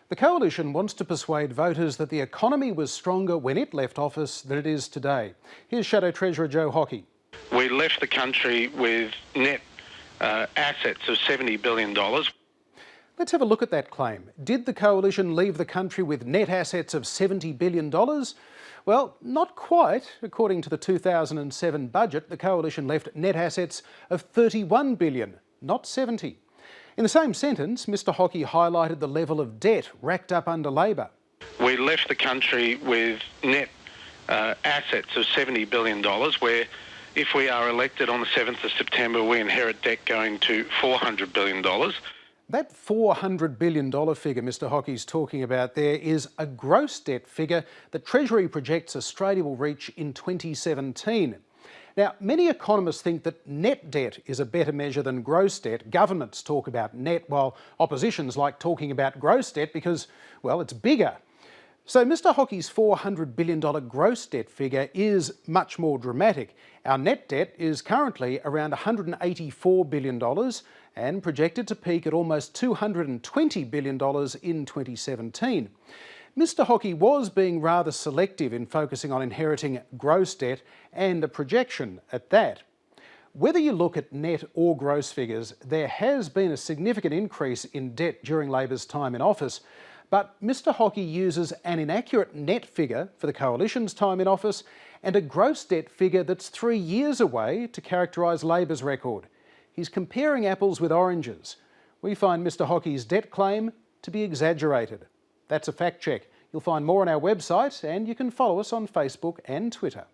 The Coalition wants to persuade voters that the economy was stronger when it left office than it is today. Here's Shadow Treasurer Joe Hockey. We left the country with net assets of $70 billion. Let's have a look at that claim. Did the Coalition leave the country with net assets of $70 billion? Well, not quite. According to the 2007 budget, the Coalition left net assets of $31 billion, not 70. In the same sentence, Mr Hockey highlighted the level of debt racked up under Labor. We left the country with net assets of $70 billion, where if we are elected on the 7th of September, we inherit debt going to $400 billion. That $400 billion figure Mr Hockey's talking about there is a gross debt figure that Treasury projects Australia will reach in 2017. Now, many economists think that net debt is a better measure than gross debt. Governments talk about net, while oppositions like talking about gross debt because, well, it's bigger. So Mr Hockey's $400 billion gross debt figure is much more dramatic. Our net debt is currently around $184 billion and projected to peak at almost $220 billion in 2017. Mr Hockey was being rather selective in focusing on inheriting gross debt, and a projection at that. Whether you look at net or gross figures, there has been a significant increase in debt during Labor's time in office, but Mr Hockey uses an inaccurate net figure for the Coalition's time in office and a gross debt figure that's 3 years away to characterise Labor's record. He's comparing apples with oranges. We find Mr Hockey's debt claim to be exaggerated. That's a fact check. You'll find more on our website, and you can follow us on Facebook and Twitter.